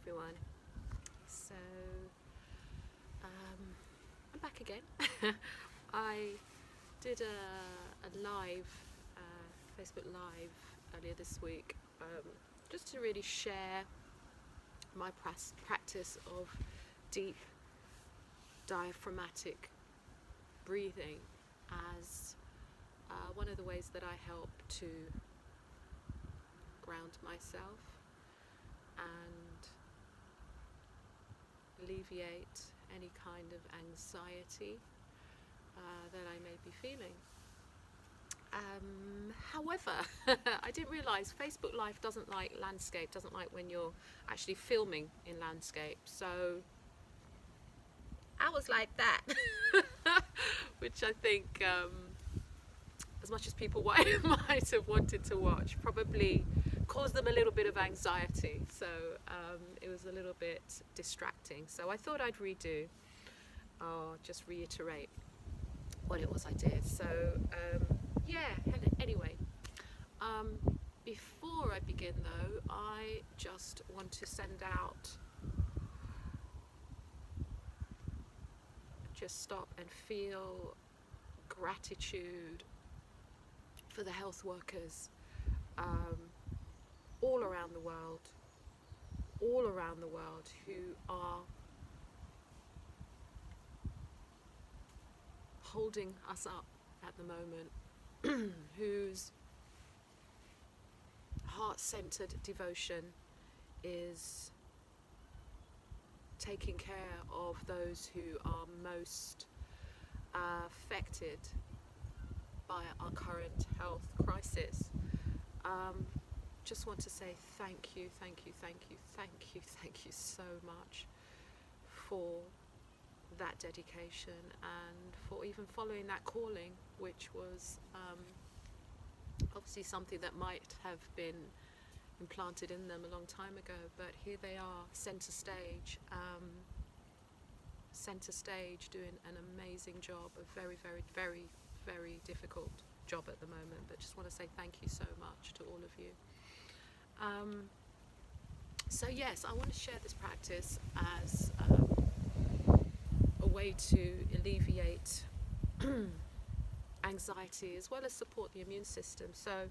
everyone. So I'm back again. I did a live, Facebook Live earlier this week, just to really share my practice of deep diaphragmatic breathing as one of the ways that I help to ground myself and alleviate any kind of anxiety that I may be feeling. However, I didn't realise Facebook Live doesn't like landscape, doesn't like when you're actually filming in landscape. So I was like that, which I think, as much as people might have wanted to watch, probably caused them a little bit of anxiety. So it was a little bit distracting. So I thought I'd redo, or just reiterate what it was I did. So anyway, before I begin though, I just want to send out, just stop and feel gratitude for the health workers all around the world who are holding us up at the moment, whose heart-centered devotion is taking care of those who are most affected by our current health crisis. Just want to say thank you so much for that dedication and for even following that calling, which was obviously something that might have been implanted in them a long time ago, but here they are, center stage doing an amazing job, a very difficult job at the moment, but just want to say thank you so much to all of you. So yes, I want to share this practice as a way to alleviate anxiety as well as support the immune system. So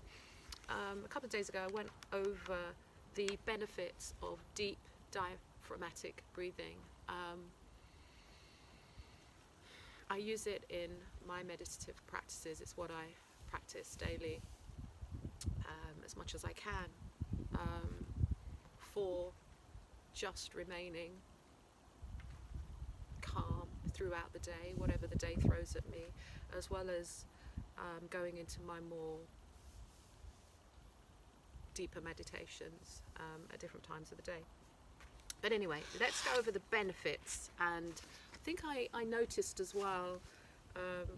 a couple of days ago I went over the benefits of deep diaphragmatic breathing. I use it in my meditative practices. It's what I practice daily, as much as I can, for just remaining calm throughout the day, whatever the day throws at me, as well as going into my more deeper meditations at different times of the day. But anyway, let's go over the benefits. And I think I noticed as well,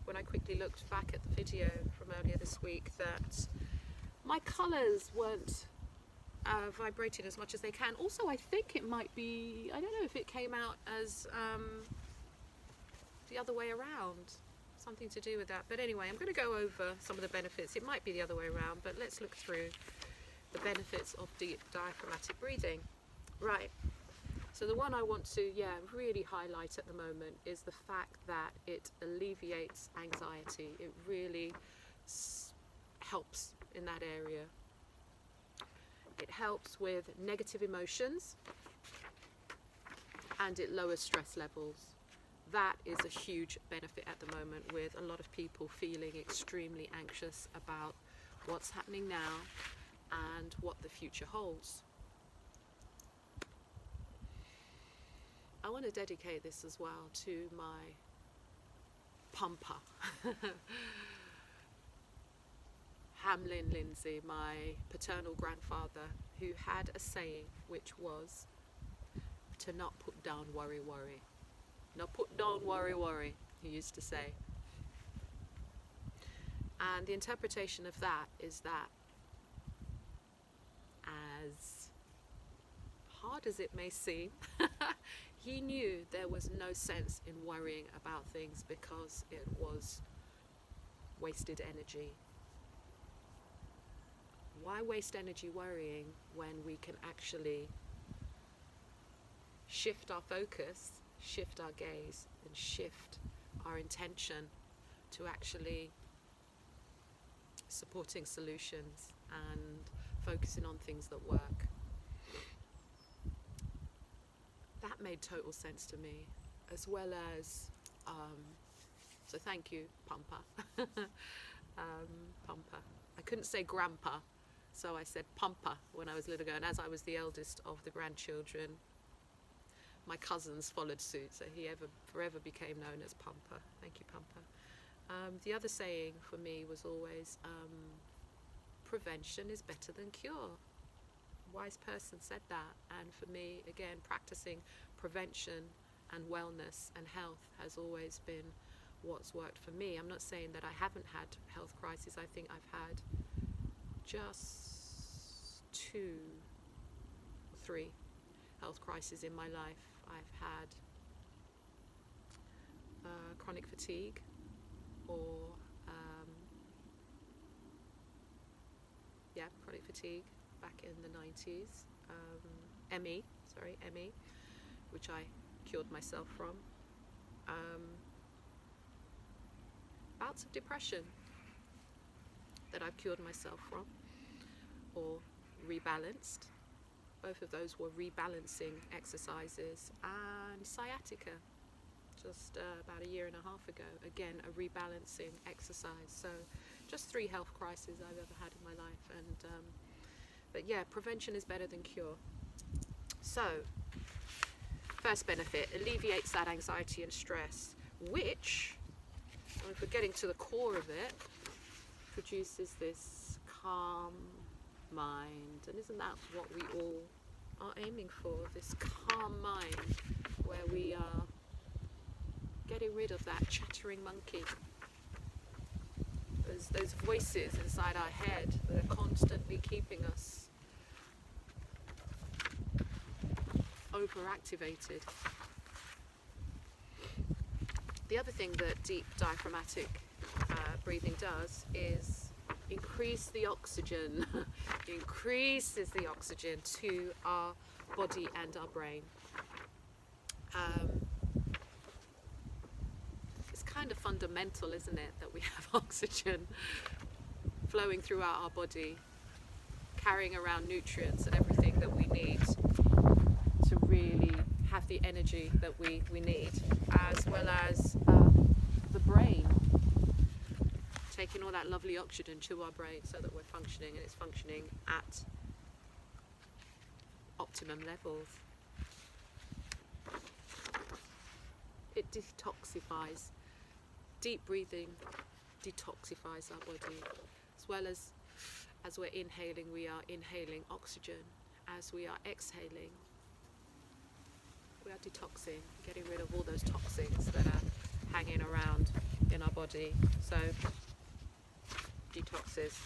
when I quickly looked back at the video from earlier this week, that my colours weren't vibrating as much as they can. Also, I think it might be, I don't know if it came out as the other way around, something to do with that. But anyway, I'm going to go over some of the benefits. It might be the other way around, but let's look through the benefits of deep diaphragmatic breathing. Right. So the one I want to really highlight at the moment is the fact that it alleviates anxiety. It really helps in that area. It helps with negative emotions and it lowers stress levels. That is a huge benefit at the moment, with a lot of people feeling extremely anxious about what's happening now and what the future holds. I want to dedicate this as well to my pumper, Hamlin Lindsay, my paternal grandfather, who had a saying which was to not put down worry. Not put down worry, he used to say. And the interpretation of that is that, as hard as it may seem, he knew there was no sense in worrying about things because it was wasted energy. Why waste energy worrying when we can actually shift our focus, shift our gaze, and shift our intention to actually supporting solutions and focusing on things that work. That made total sense to me, as well as, so thank you, Pumper. Pumper. I couldn't say grandpa, so I said Pumper when I was little girl, and as I was the eldest of the grandchildren, my cousins followed suit, so he forever became known as Pumper. Thank you, Pumper. The other saying for me was always, prevention is better than cure. A wise person said that, and for me, again, practicing prevention and wellness and health has always been what's worked for me. I'm not saying that I haven't had health crises. I think I've had just 2 or 3 health crises in my life. I've had chronic fatigue, or chronic fatigue back in the 90s, ME, which I cured myself from, bouts of depression that I've cured myself from or rebalanced. Both of those were rebalancing exercises. And sciatica, just about 1.5 years ago, again a rebalancing exercise. So just 3 health crises I've ever had in my life. And but yeah, prevention is better than cure. So first benefit, alleviates that anxiety and stress, which, if we're getting to the core of it, produces this calm mind. And isn't that what we all are aiming for, this calm mind where we are getting rid of that chattering monkey, those voices inside our head that are constantly keeping us overactivated. The other thing that deep diaphragmatic breathing does is increase the oxygen, increases the oxygen to our body and our brain. It's kind of fundamental, isn't it, that we have oxygen flowing throughout our body, carrying around nutrients and everything that we need to really have the energy that we need, as well as the brain, taking all that lovely oxygen to our brain so that we're functioning, and it's functioning at optimum levels. It detoxifies. Deep breathing detoxifies our body, as well as we're inhaling, we are inhaling oxygen. As we are exhaling, we are detoxing, getting rid of all those toxins that are hanging around in our body. So detoxes.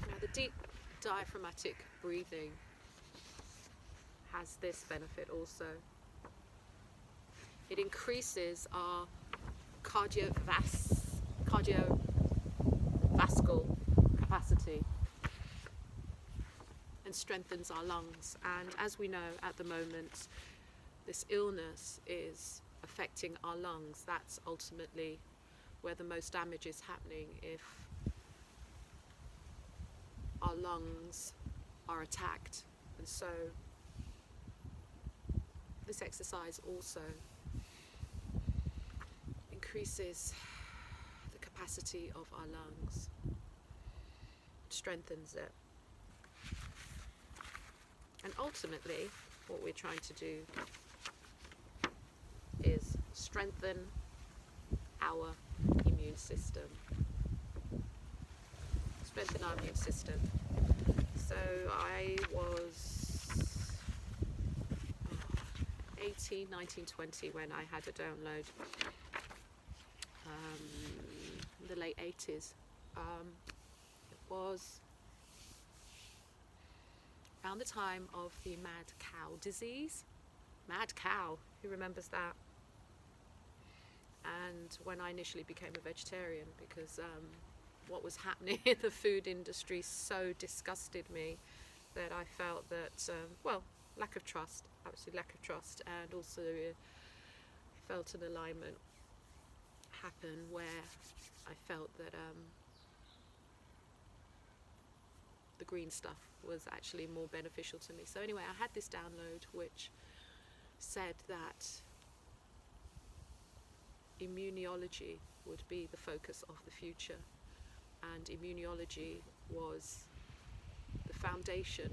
Now the deep diaphragmatic breathing has this benefit also. It increases our cardiovascular capacity and strengthens our lungs. And as we know at the moment, this illness is affecting our lungs. That's ultimately where the most damage is happening, if our lungs are attacked. And so this exercise also increases the capacity of our lungs, strengthens it. And ultimately, what we're trying to do is strengthen our immune system. Strengthen our immune system. So I was 18, 19, 20 when I had a download. In the late 80s. It was around the time of the mad cow disease. Mad cow, who remembers that? And when I initially became a vegetarian, because what was happening in the food industry so disgusted me that I felt that, well, lack of trust, absolute lack of trust, and also I felt an alignment happen where I felt that the green stuff was actually more beneficial to me. So anyway, I had this download which said that immunology would be the focus of the future, and immunology was the foundation,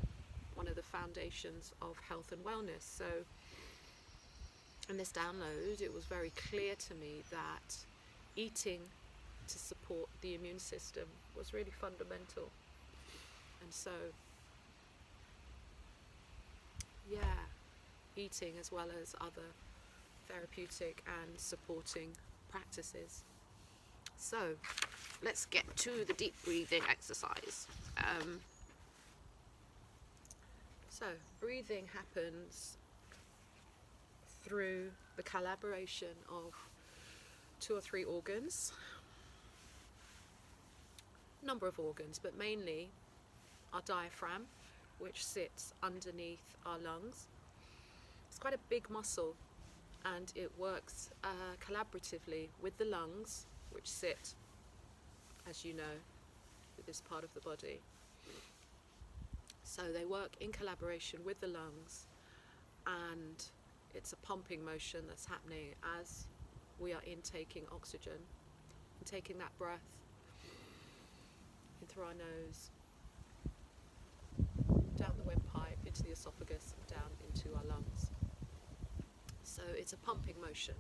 one of the foundations of health and wellness. So in this download, it was very clear to me that eating to support the immune system was really fundamental. And so, yeah, eating as well as other therapeutic and supporting practices. So let's get to the deep breathing exercise. So breathing happens through the collaboration of 2 or 3 organs, number of organs, but mainly our diaphragm, which sits underneath our lungs. It's quite a big muscle, and it works collaboratively with the lungs, which sit, as you know, with this part of the body. So they work in collaboration with the lungs, and it's a pumping motion that's happening as we are intaking oxygen, and taking that breath in through our nose, down the windpipe, into the esophagus, and down into our lungs. So it's a pumping motion.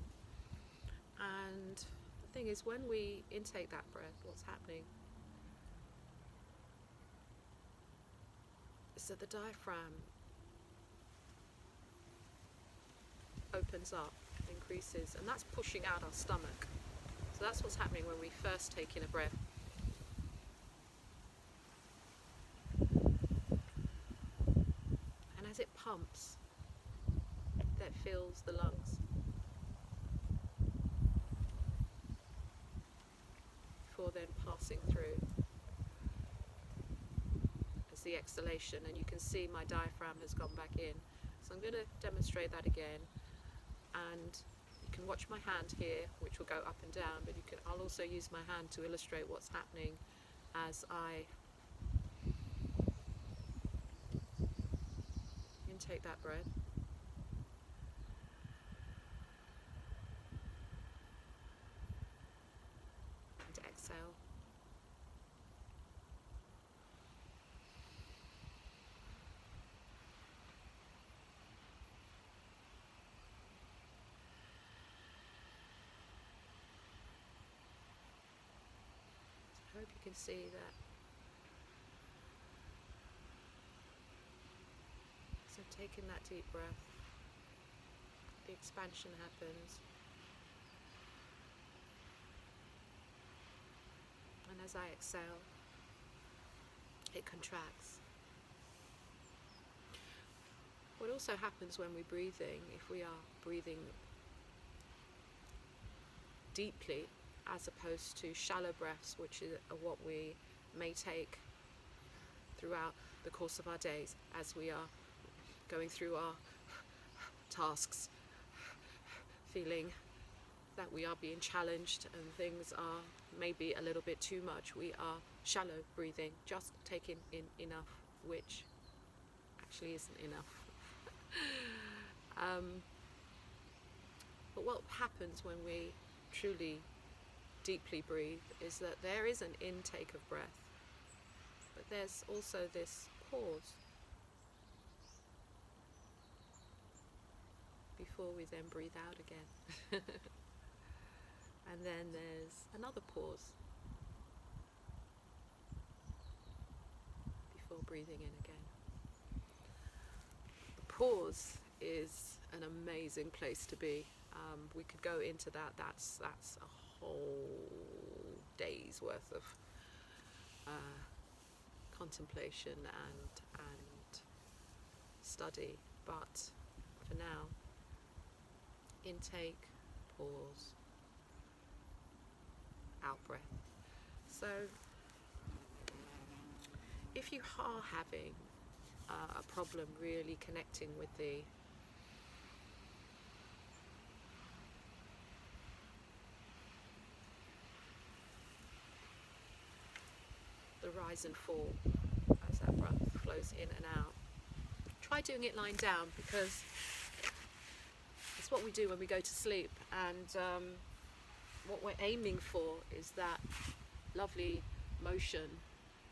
And the thing is, when we intake that breath, what's happening is that the diaphragm opens up, increases, and that's pushing out our stomach. So that's what's happening when we first take in a breath. And as it pumps, that fills the lungs before then passing through as the exhalation. And you can see my diaphragm has gone back in. So I'm going to demonstrate that again, and you can watch my hand here, which will go up and down, but I'll also use my hand to illustrate what's happening as I intake that breath. And exhale. I hope you can see that. So taking that deep breath, the expansion happens. And as I exhale, it contracts. What also happens when we're breathing, if we are breathing deeply, as opposed to shallow breaths, which are what we may take throughout the course of our days as we are going through our tasks, feeling that we are being challenged and things are maybe a little bit too much. We are shallow breathing, just taking in enough, which actually isn't enough. But what happens when we truly deeply breathe is that there is an intake of breath, but there's also this pause before we then breathe out again. And then there's another pause before breathing in again. The pause is an amazing place to be. We could go into that. That's a whole day's worth of contemplation and study. But for now, intake, pause, out breath. So if you are having a problem really connecting with the rise and fall as that breath flows in and out, try doing it lying down, because it's what we do when we go to sleep, and what we're aiming for is that lovely motion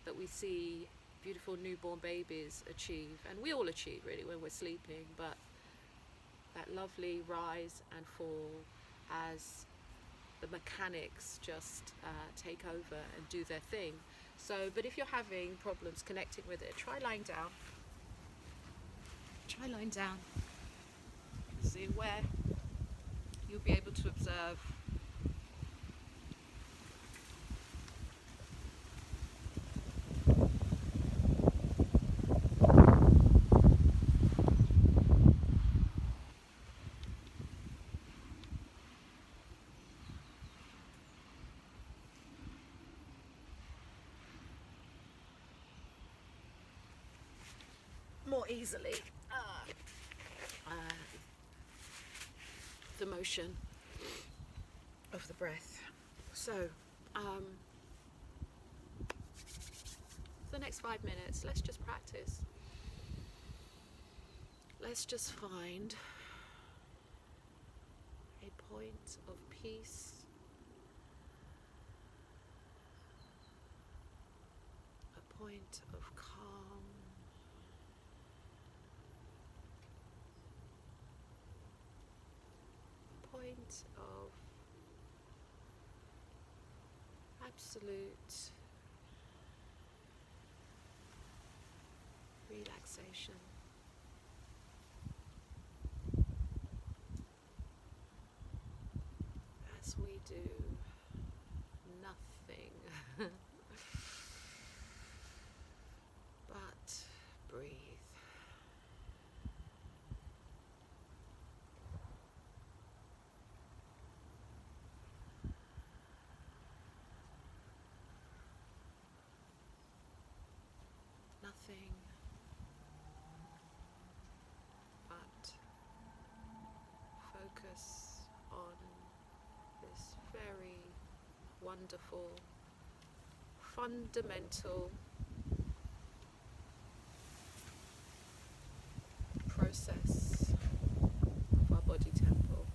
that we see beautiful newborn babies achieve, and we all achieve really when we're sleeping, but that lovely rise and fall as the mechanics just take over and do their thing. So, but if you're having problems connecting with it, try lying down. Try lying down. See where you'll be able to observe more easily the motion of the breath. So for the next 5 minutes, let's just practice. Let's just find a point of peace, a point of calm, a point of absolute relaxation. As we do nothing but breathe. Nothing but focus on this very wonderful, fundamental process of our body temple.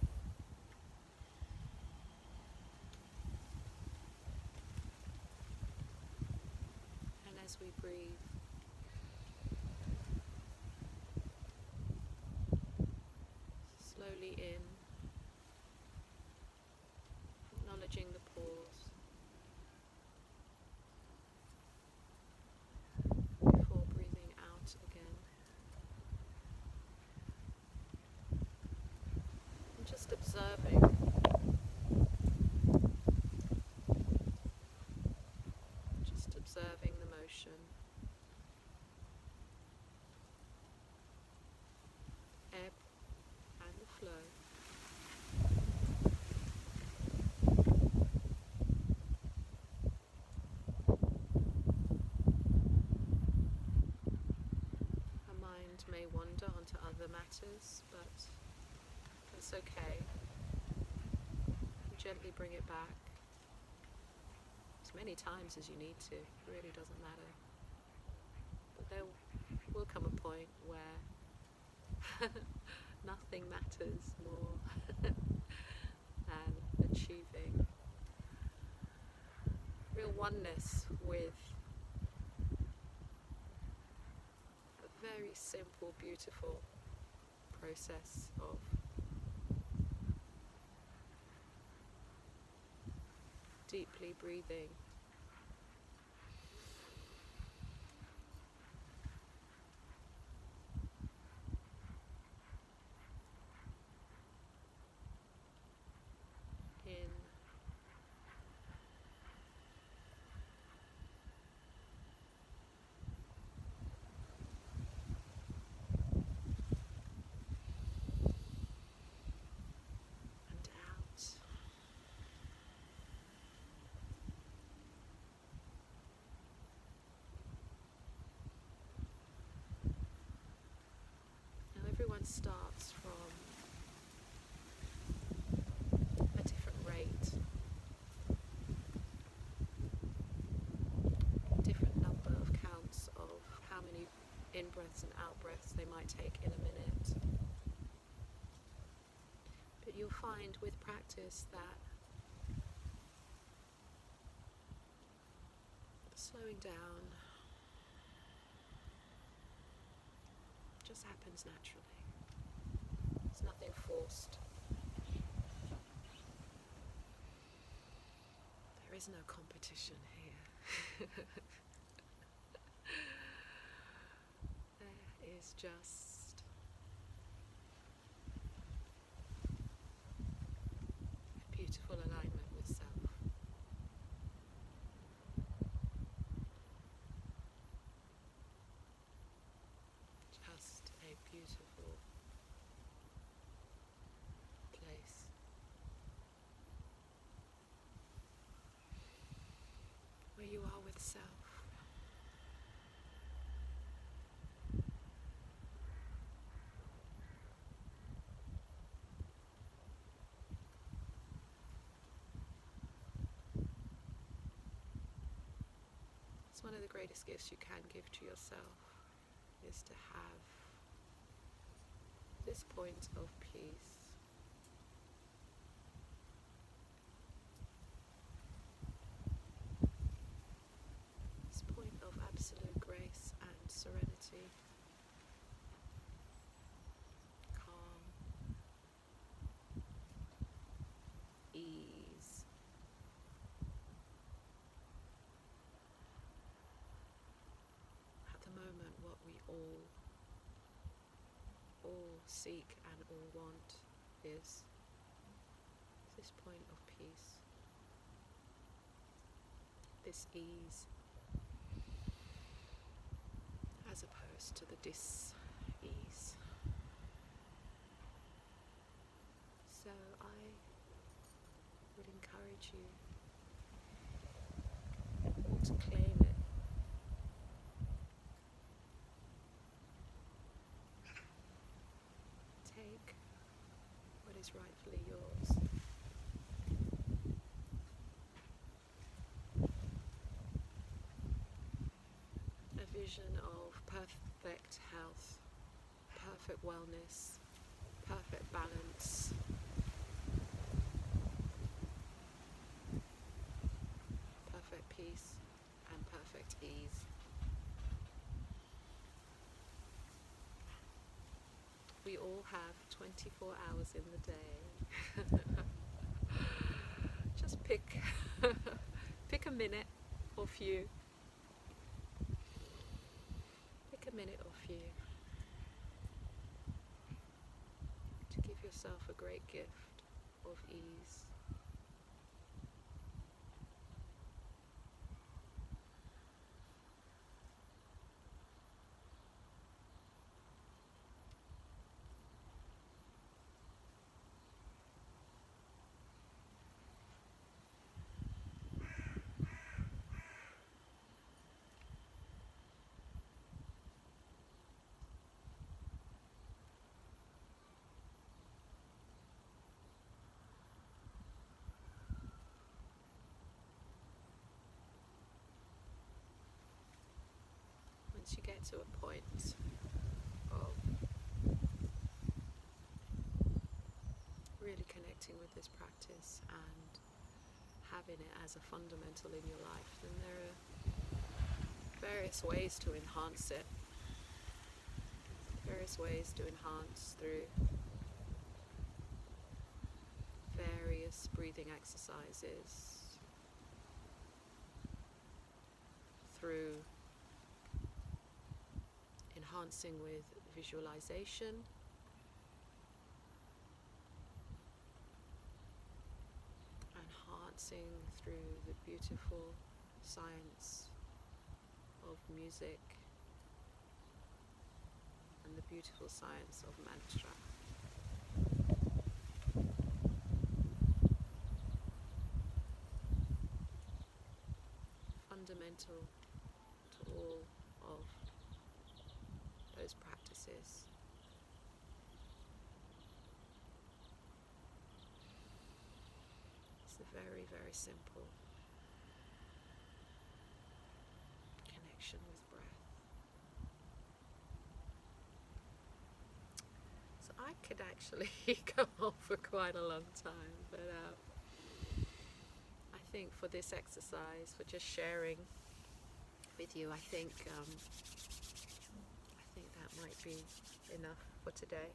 And as we breathe, slowly in, acknowledging the pause before breathing out again, and just observing the motion, ebb and the flow. Our mind may wander onto other matters, but that's okay. Gently bring it back as many times as you need to. It really doesn't matter. But there will come a point where nothing matters more than achieving real oneness with a very simple, beautiful process of deeply breathing. In and out. starts from a different rate, different number of counts of how many in-breaths and out-breaths they might take in a minute. But you'll find with practice that slowing down just happens naturally. There's nothing forced. There is no competition here. There is just a beautiful alignment with self. Just a beautiful place. Where you are with self. It's one of the greatest gifts you can give to yourself, is to have this point of peace. This point of absolute grace and serenity, calm, ease. At the moment, what we all seek and all want is this point of peace, this ease, as opposed to the dis-ease. So I would encourage you to claim it. Take what is rightfully yours. A vision of perfect health, perfect wellness, perfect balance, perfect peace, and perfect ease. We all have 24 hours in the day. Just pick a minute or few. Pick a minute or few to give yourself a great gift of ease. Once you get to a point of really connecting with this practice and having it as a fundamental in your life, then there are various ways to enhance it. Various ways to enhance through various breathing exercises, through enhancing with visualization, enhancing through the beautiful science of music and the beautiful science of mantra. Fundamental to all of those practices Very, very simple connection with breath. So I could actually go on for quite a long time, but I think for this exercise, for just sharing with you, I think that might be enough for today.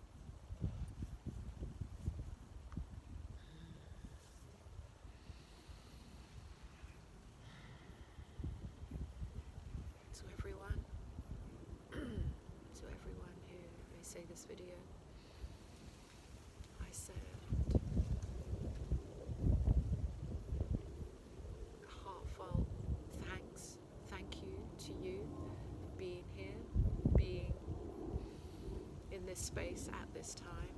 To everyone who may see this video, I send a heartfelt thank you to you for being here, being in this space at this time.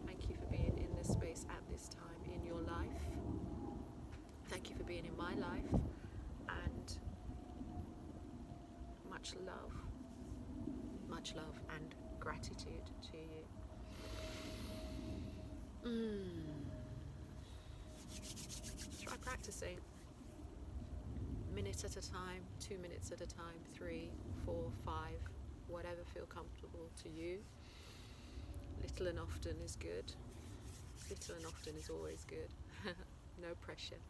Thank you for being in this space at this time in your life. Thank you for being in my life, and much love and gratitude to you. Try practicing. Minute at a time, 2 minutes at a time, 3, 4, 5, whatever feel comfortable to you. Little and often is good. Little and often is always good. No pressure.